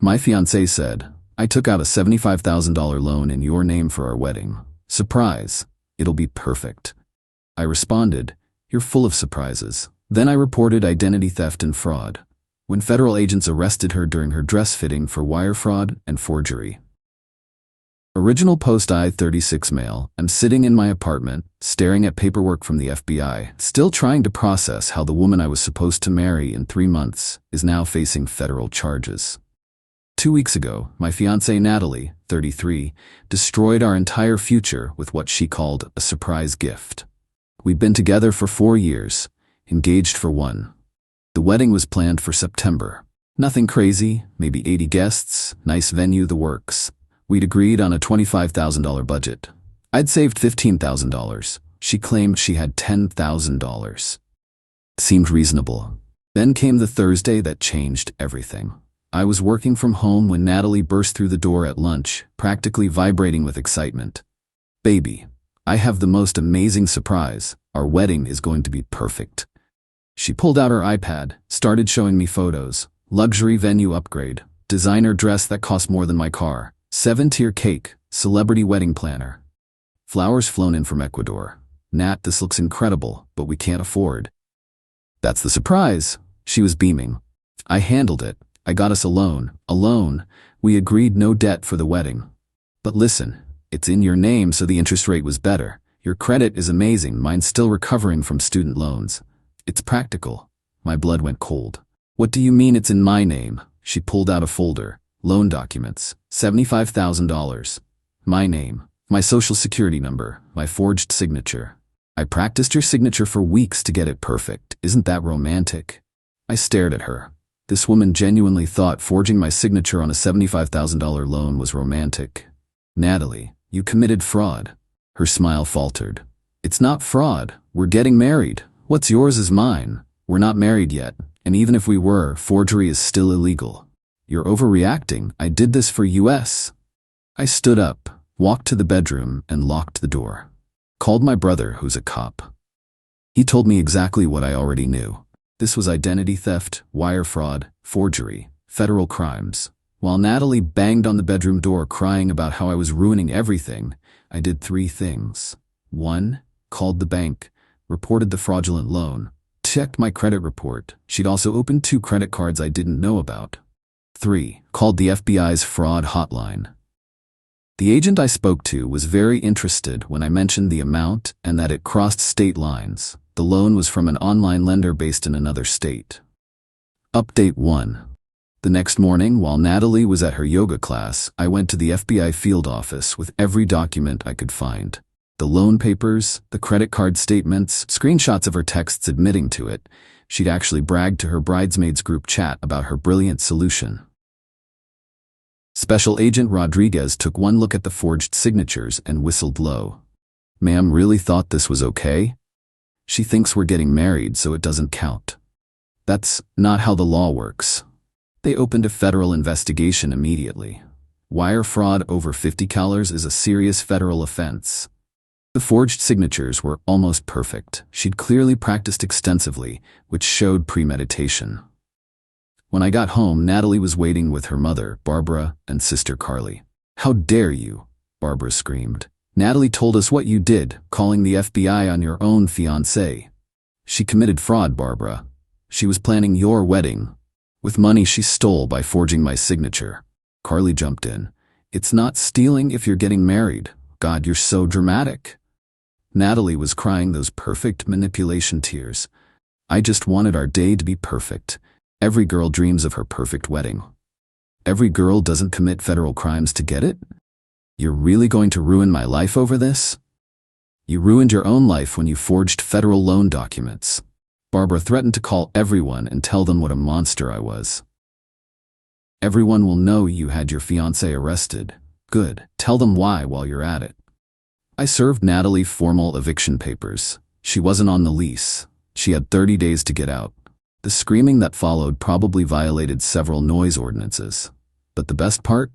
My fiancé said, "I took out a $75,000 loan in your name for our wedding. Surprise. It'll be perfect." I responded, "You're full of surprises." Then I reported identity theft and fraud, when federal agents arrested her during her dress fitting for wire fraud and forgery. Original post I-36 male. I'm sitting in my apartment, staring at paperwork from the FBI, still trying to process how the woman I was supposed to marry in 3 months is now facing federal charges. 2 weeks ago, my fiancée Natalie, 33, destroyed our entire future with what she called a surprise gift. We'd been together for 4 years, engaged for 1. The wedding was planned for September. Nothing crazy, maybe 80 guests, nice venue, the works. We'd agreed on a $25,000 budget. I'd saved $15,000. She claimed she had $10,000. Seemed reasonable. Then came the Thursday that changed everything. I was working from home when Natalie burst through the door at lunch, practically vibrating with excitement. "Baby, I have the most amazing surprise. Our wedding is going to be perfect." She pulled out her iPad, started showing me photos. Luxury venue upgrade, designer dress that cost more than my car, 7-tier cake, celebrity wedding planner. Flowers flown in from Ecuador. "Nat, this looks incredible, but we can't afford." "That's the surprise." She was beaming. "I handled it. I got us a loan. We agreed no debt for the wedding. But listen, it's in your name, so the interest rate was better. Your credit is amazing, mine's still recovering from student loans. It's practical." My blood went cold. "What do you mean it's in my name?" She pulled out a folder. Loan documents, $75,000. My name, my social security number, my forged signature. "I practiced your signature for weeks to get it perfect. Isn't that romantic?" I stared at her. This woman genuinely thought forging my signature on a $75,000 loan was romantic. "Natalie, you committed fraud." Her smile faltered. "It's not fraud. We're getting married. What's yours is mine. We're not married yet, and even if we were, forgery is still illegal." "You're overreacting. I did this for US." I stood up, walked to the bedroom, and locked the door. Called my brother, who's a cop. He told me exactly what I already knew. This was identity theft, wire fraud, forgery, federal crimes. While Natalie banged on the bedroom door crying about how I was ruining everything, I did 3 things. 1. Called the bank, reported the fraudulent loan, checked my credit report. She'd also opened 2 credit cards I didn't know about. 3. Called the FBI's fraud hotline. The agent I spoke to was very interested when I mentioned the amount and that it crossed state lines. The loan was from an online lender based in another state. Update 1. The next morning, while Natalie was at her yoga class, I went to the FBI field office with every document I could find. The loan papers, the credit card statements, screenshots of her texts admitting to it. She'd actually bragged to her bridesmaids group chat about her brilliant solution. Special Agent Rodriguez took one look at the forged signatures and whistled low. "Ma'am really thought this was okay? She thinks we're getting married, so it doesn't count." "That's not how the law works." They opened a federal investigation immediately. Wire fraud over $50 is a serious federal offense. The forged signatures were almost perfect. She'd clearly practiced extensively, which showed premeditation. When I got home, Natalie was waiting with her mother, Barbara, and sister Qley. "How dare you?" Barbara screamed. "Natalie told us what you did, calling the FBI on your own fiancé." "She committed fraud, Barbara. She was planning your wedding with money she stole by forging my signature." Qley jumped in. "It's not stealing if you're getting married. God, you're so dramatic." Natalie was crying those perfect manipulation tears. "I just wanted our day to be perfect. Every girl dreams of her perfect wedding. Every girl doesn't commit federal crimes to get it? You're really going to ruin my life over this? You ruined your own life when you forged federal loan documents." Barbara threatened to call everyone and tell them what a monster I was. "Everyone will know you had your fiancé arrested." "Good. Tell them why while you're at it." I served Natalie formal eviction papers. She wasn't on the lease. She had 30 days to get out. The screaming that followed probably violated several noise ordinances. But the best part?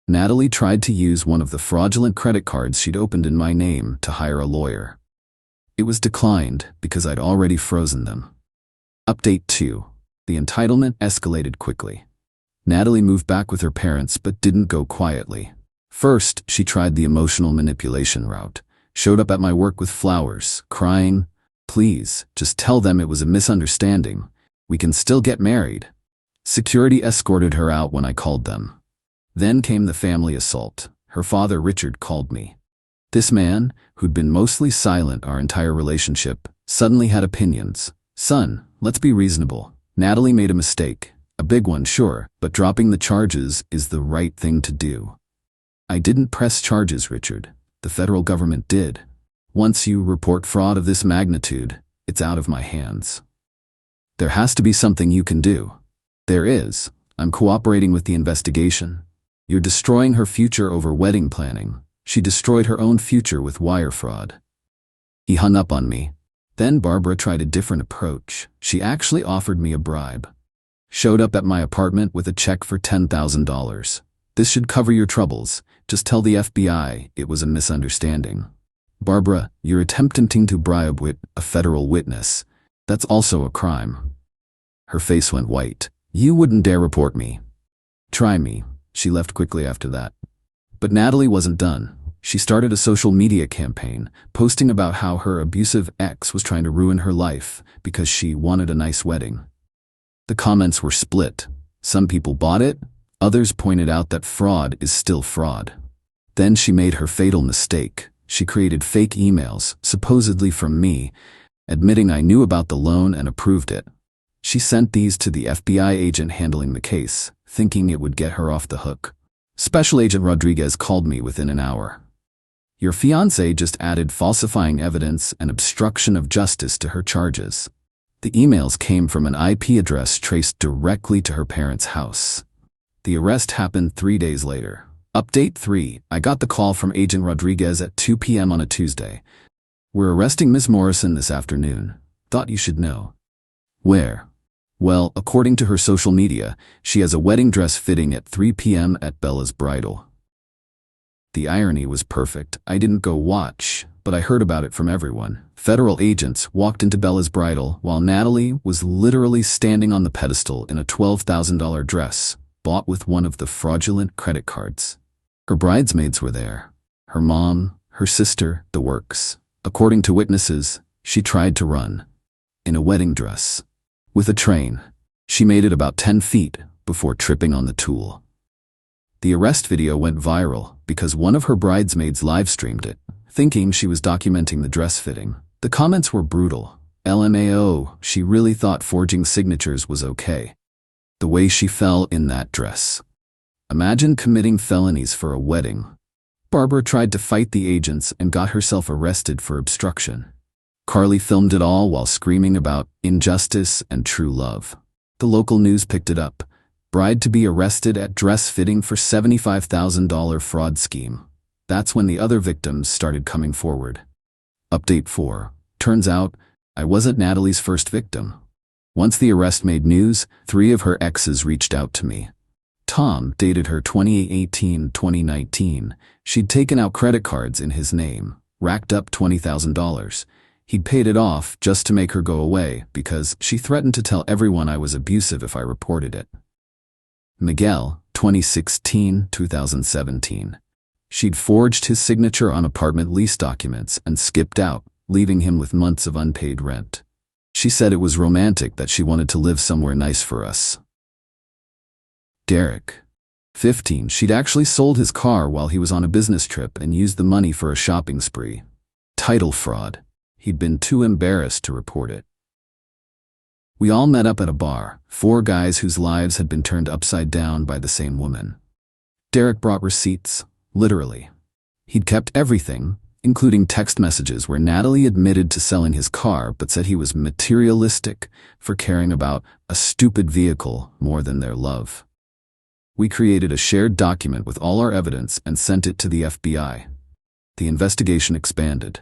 Natalie tried to use one of the fraudulent credit cards she'd opened in my name to hire a lawyer. It was declined because I'd already frozen them. Update 2. The entitlement escalated quickly. Natalie moved back with her parents but didn't go quietly. First, she tried the emotional manipulation route. Showed up at my work with flowers, crying, "Please, just tell them it was a misunderstanding. We can still get married." Security escorted her out when I called them. Then came the family assault. Her father, Richard, called me. This man, who'd been mostly silent our entire relationship, suddenly had opinions. "Son, let's be reasonable. Natalie made a mistake. A big one, sure, but dropping the charges is the right thing to do." "I didn't press charges, Richard. The federal government did. Once you report fraud of this magnitude, it's out of my hands. There has to be something you can do." "There is. I'm cooperating with the investigation." "You're destroying her future over wedding planning. She destroyed her own future with wire fraud." He hung up on me. Then Barbara tried a different approach. She actually offered me a bribe. Showed up at my apartment with a check for $10,000. "This should cover your troubles. Just tell the FBI it was a misunderstanding." "Barbara, you're attempting to bribe a federal witness. That's also a crime." Her face went white. "You wouldn't dare report me." "Try me." She left quickly after that. But Natalie wasn't done. She started a social media campaign, posting about how her abusive ex was trying to ruin her life because she wanted a nice wedding. The comments were split. Some people bought it, others pointed out that fraud is still fraud. Then she made her fatal mistake. She created fake emails, supposedly from me, admitting I knew about the loan and approved it. She sent these to the FBI agent handling the case, thinking it would get her off the hook. Special Agent Rodriguez called me within an hour. "Your fiancée just added falsifying evidence and obstruction of justice to her charges." The emails came from an IP address traced directly to her parents' house. The arrest happened 3 days later. Update 3. I got the call from Agent Rodriguez at 2 p.m. on a Tuesday. "We're arresting Ms. Morrison this afternoon. Thought you should know." "Where?" "Well, according to her social media, she has a wedding dress fitting at 3 p.m. at Bella's Bridal." The irony was perfect. I didn't go watch, but I heard about it from everyone. Federal agents walked into Bella's Bridal while Natalie was literally standing on the pedestal in a $12,000 dress, bought with one of the fraudulent credit cards. Her bridesmaids were there. Her mom, her sister, the works. According to witnesses, she tried to run in a wedding dress with a train. She made it about 10 feet before tripping on the tool. The arrest video went viral because one of her bridesmaids live-streamed it, thinking she was documenting the dress fitting. The comments were brutal. LMAO, she really thought forging signatures was okay. The way she fell in that dress. Imagine committing felonies for a wedding. Barbara tried to fight the agents and got herself arrested for obstruction. Qley filmed it all while screaming about injustice and true love. The local news picked it up. Bride to be arrested at dress fitting for $75,000 fraud scheme. That's when the other victims started coming forward. Update 4. Turns out, I wasn't Natalie's first victim. Once the arrest made news, 3 of her exes reached out to me. Tom dated her 2018-2019. She'd taken out credit cards in his name, racked up $20,000. He'd paid it off just to make her go away because she threatened to tell everyone I was abusive if I reported it. Miguel, 2016-2017. She'd forged his signature on apartment lease documents and skipped out, leaving him with months of unpaid rent. She said it was romantic that she wanted to live somewhere nice for us. Derek, 15. She'd actually sold his car while he was on a business trip and used the money for a shopping spree. Title fraud. He'd been too embarrassed to report it. We all met up at a bar, 4 guys whose lives had been turned upside down by the same woman. Derek brought receipts, literally. He'd kept everything, including text messages where Natalie admitted to selling his car but said he was materialistic for caring about a stupid vehicle more than their love. We created a shared document with all our evidence and sent it to the FBI. The investigation expanded.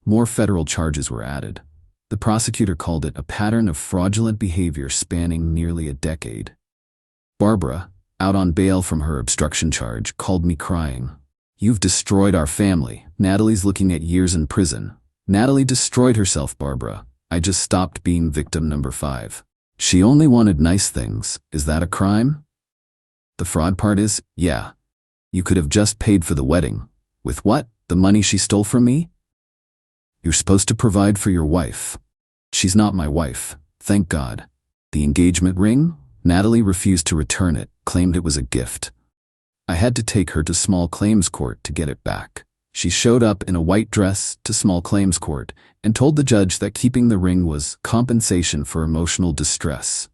More federal charges were added. The prosecutor called it a pattern of fraudulent behavior spanning nearly a decade. Barbara, out on bail from her obstruction charge, called me crying. "You've destroyed our family. Natalie's looking at years in prison." Natalie destroyed herself, Barbara. I just stopped being victim number 5. She only wanted nice things. Is that a crime? The fraud part is, yeah. You could have just paid for the wedding. With what? The money she stole from me? You're supposed to provide for your wife. She's not my wife, thank God. The engagement ring? Natalie refused to return it, claimed it was a gift. I had to take her to small claims court to get it back. She showed up in a white dress to small claims court and told the judge that keeping the ring was compensation for emotional distress.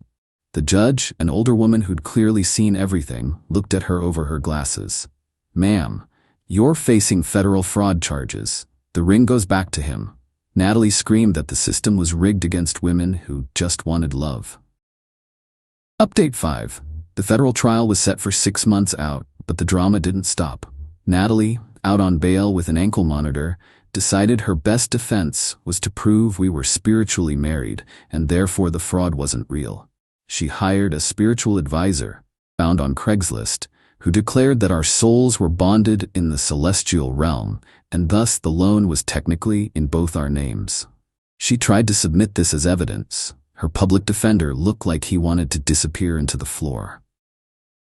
The judge, an older woman who'd clearly seen everything, looked at her over her glasses. Ma'am, you're facing federal fraud charges. The ring goes back to him. Natalie screamed that the system was rigged against women who just wanted love. Update 5. The federal trial was set for 6 months out, but the drama didn't stop. Natalie, out on bail with an ankle monitor, decided her best defense was to prove we were spiritually married and therefore the fraud wasn't real. She hired a spiritual advisor, found on Craigslist, who declared that our souls were bonded in the celestial realm, and thus the loan was technically in both our names. She tried to submit this as evidence. Her public defender looked like he wanted to disappear into the floor.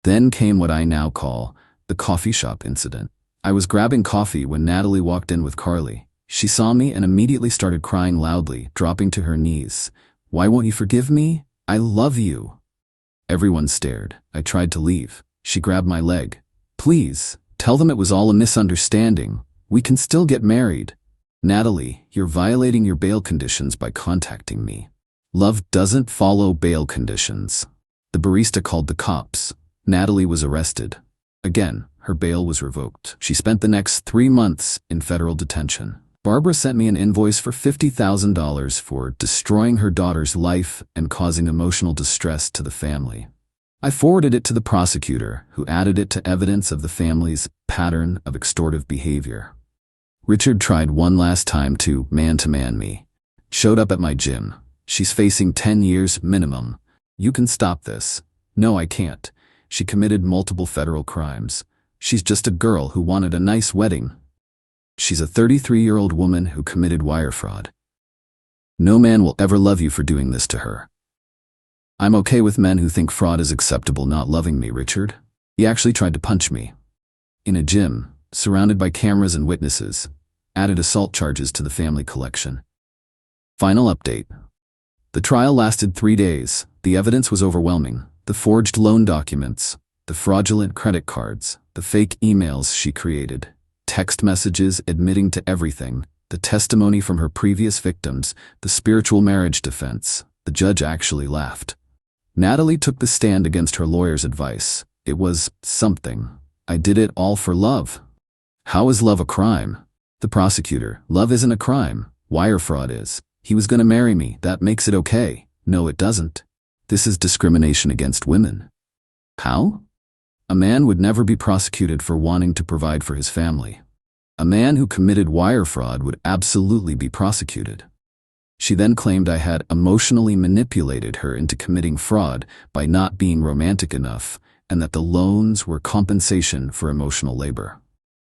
Then came what I now call the coffee shop incident. I was grabbing coffee when Natalie walked in with Qley. She saw me and immediately started crying loudly, dropping to her knees. Why won't you forgive me? I love you. Everyone stared. I tried to leave. She grabbed my leg. Please, tell them it was all a misunderstanding. We can still get married. Natalie, you're violating your bail conditions by contacting me. Love doesn't follow bail conditions. The barista called the cops. Natalie was arrested. Again, her bail was revoked. She spent the next 3 months in federal detention. Barbara sent me an invoice for $50,000 for destroying her daughter's life and causing emotional distress to the family. I forwarded it to the prosecutor, who added it to evidence of the family's pattern of extortive behavior. Richard tried one last time to man-to-man me. Showed up at my gym. She's facing 10 years minimum. You can stop this. No, I can't. She committed multiple federal crimes. She's just a girl who wanted a nice wedding. She's a 33-year-old woman who committed wire fraud. No man will ever love you for doing this to her. I'm okay with men who think fraud is acceptable not loving me, Richard. He actually tried to punch me. In a gym, surrounded by cameras and witnesses, added assault charges to the family collection. Final update. The trial lasted 3 days. The evidence was overwhelming. The forged loan documents, the fraudulent credit cards, the fake emails she created, text messages admitting to everything, the testimony from her previous victims, the spiritual marriage defense. The judge actually laughed. Natalie took the stand against her lawyer's advice. It was something. I did it all for love. How is love a crime? The prosecutor, love isn't a crime. Wire fraud is. He was going to marry me. That makes it okay. No, it doesn't. This is discrimination against women. How? A man would never be prosecuted for wanting to provide for his family. A man who committed wire fraud would absolutely be prosecuted. She then claimed I had emotionally manipulated her into committing fraud by not being romantic enough, and that the loans were compensation for emotional labor.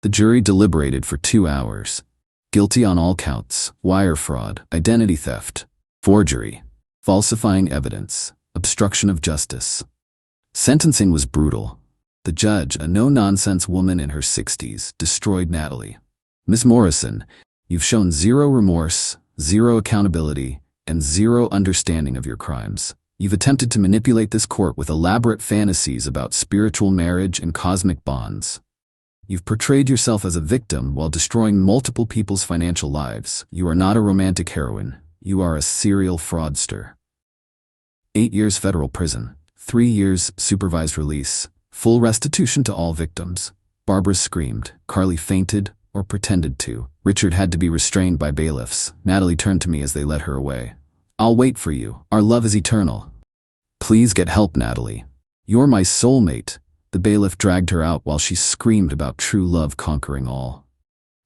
The jury deliberated for 2 hours. Guilty on all counts: wire fraud, identity theft, forgery, falsifying evidence, obstruction of justice. Sentencing was brutal. The judge, a no-nonsense woman in her 60s, destroyed Natalie. Ms. Morrison, you've shown zero remorse, zero accountability, and zero understanding of your crimes. You've attempted to manipulate this court with elaborate fantasies about spiritual marriage and cosmic bonds. You've portrayed yourself as a victim while destroying multiple people's financial lives. You are not a romantic heroine. You are a serial fraudster. 8 years federal prison, 3 years supervised release, full restitution to all victims. Barbara screamed. Qley fainted or pretended to. Richard had to be restrained by bailiffs. Natalie turned to me as they led her away. I'll wait for you. Our love is eternal. Please get help, Natalie. You're my soulmate. The bailiff dragged her out while she screamed about true love conquering all.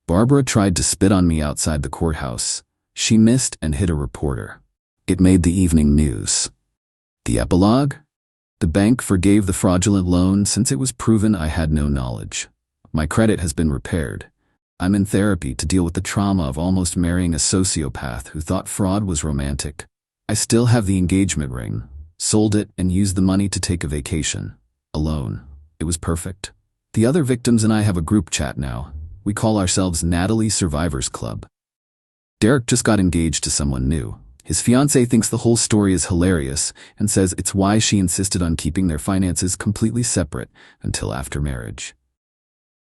Barbara tried to spit on me outside the courthouse. She missed and hit a reporter. It made the evening news. The epilogue? The bank forgave the fraudulent loan since it was proven I had no knowledge. My credit has been repaired. I'm in therapy to deal with the trauma of almost marrying a sociopath who thought fraud was romantic. I still have the engagement ring, sold it, and used the money to take a vacation. Alone. It was perfect. The other victims and I have a group chat now. We call ourselves Natalie Survivors Club. Derek just got engaged to someone new. His fiancée thinks the whole story is hilarious and says it's why she insisted on keeping their finances completely separate until after marriage.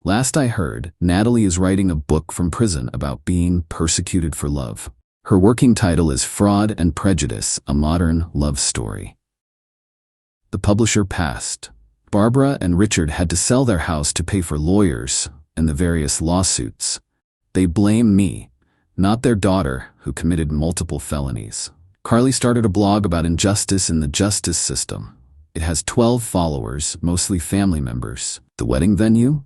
Last I heard, Natalie is writing a book from prison about being persecuted for love. Her working title is Fraud and Prejudice, a Modern Love Story. The publisher passed. Barbara and Richard had to sell their house to pay for lawyers and the various lawsuits. They blame me, not their daughter, who committed multiple felonies. Qley started a blog about injustice in the justice system. It has 12 followers, mostly family members. The wedding venue?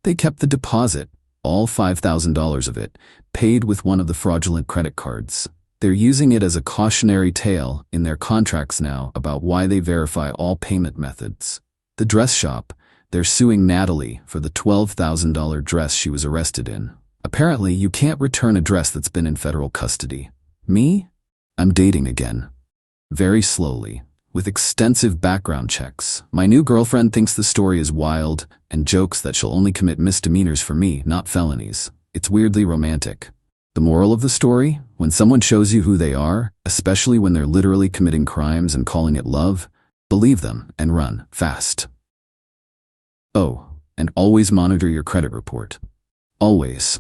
They kept the deposit, all $5,000 of it, paid with one of the fraudulent credit cards. They're using it as a cautionary tale in their contracts now about why they verify all payment methods. The dress shop, they're suing Natalie for the $12,000 dress she was arrested in. Apparently, you can't return a dress that's been in federal custody. Me? I'm dating again. Very slowly, with extensive background checks. My new girlfriend thinks the story is wild and jokes that she'll only commit misdemeanors for me, not felonies. It's weirdly romantic. The moral of the story? When someone shows you who they are, especially when they're literally committing crimes and calling it love, believe them and run fast. Oh, and always monitor your credit report. Always.